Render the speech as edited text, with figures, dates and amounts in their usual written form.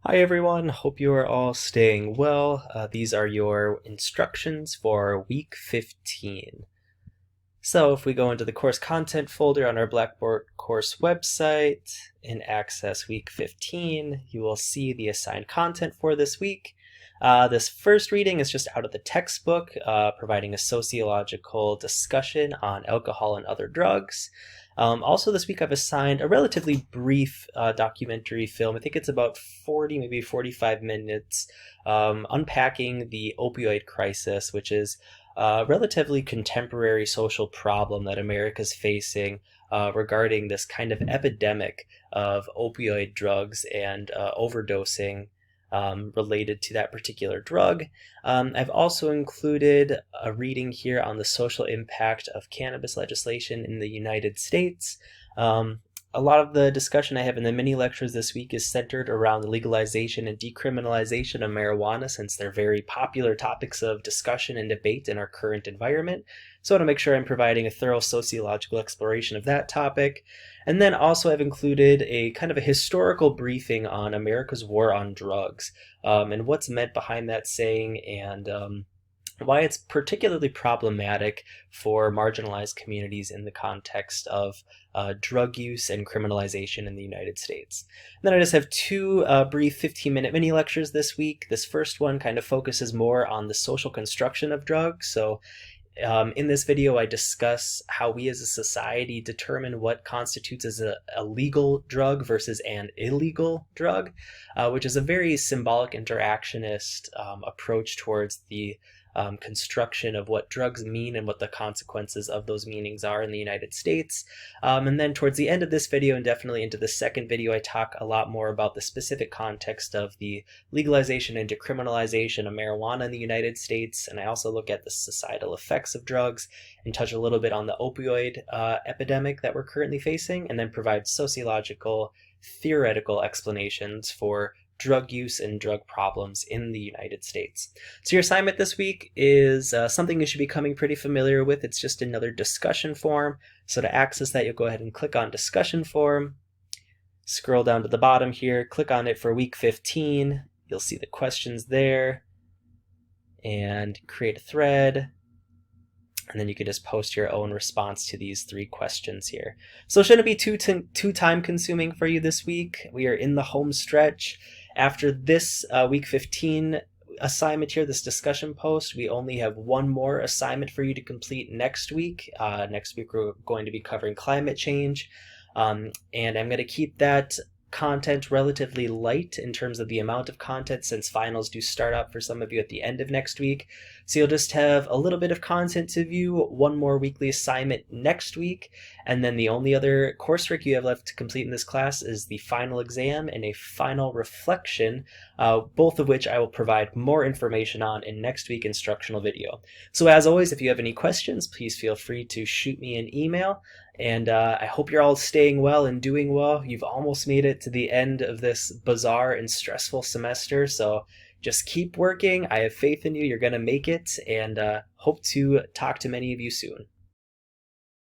Hi everyone, hope you are all staying well. These are your instructions for week 15. So if we go into the course content folder on our Blackboard course website and access week 15, you will see the assigned content for this week. This first reading is just out of the textbook, providing a sociological discussion on alcohol and other drugs. Also, this week I've assigned a relatively brief documentary film. I think it's about 40, maybe 45 minutes, unpacking the opioid crisis, which is a relatively contemporary social problem that America's facing regarding this kind of epidemic of opioid drugs and overdosing related to that particular drug. I've also included a reading here on the social impact of cannabis legislation in the United States. A lot of the discussion I have in the mini lectures this week is centered around the legalization and decriminalization of marijuana, since they're very popular topics of discussion and debate in our current environment. So I want to make sure I'm providing a thorough sociological exploration of that topic. And then also I've included a kind of a historical briefing on America's war on drugs, and what's meant behind that saying, and why it's particularly problematic for marginalized communities in the context of drug use and criminalization in the United States. And then I just have two brief 15-minute mini lectures this week. This first one kind of focuses more on the social construction of drugs. So in this video, I discuss how we as a society determine what constitutes as a legal drug versus an illegal drug, which is a very symbolic interactionist approach towards the construction of what drugs mean and what the consequences of those meanings are in the United States. And then towards the end of this video and definitely into the second video, I talk a lot more about the specific context of the legalization and decriminalization of marijuana in the United States. And I also look at the societal effects of drugs and touch a little bit on the opioid epidemic that we're currently facing, and then provide sociological, theoretical explanations for drug use and drug problems in the United States. So your assignment this week is something you should be becoming pretty familiar with. It's just another discussion forum. So to access that, you'll go ahead and click on discussion forum, scroll down to the bottom here, click on it for week 15. You'll see the questions there, and create a thread. And then you can just post your own response to these three questions here. So it shouldn't be too time consuming for you this week. We are in the home stretch. After this week 15 assignment here, this discussion post, we only have one more assignment for you to complete next week. Next week we're going to be covering climate change. And I'm going to keep that content relatively light in terms of the amount of content, since finals do start up for some of you at the end of next week. So you'll just have a little bit of content to view, one more weekly assignment next week, and then the only other coursework you have left to complete in this class is the final exam and a final reflection, both of which I will provide more information on in next week's instructional video. So as always, if you have any questions, please feel free to shoot me an email. And I hope you're all staying well and doing well. You've almost made it to the end of this bizarre and stressful semester, so just keep working. I have faith in you. You're going to make it, and hope to talk to many of you soon.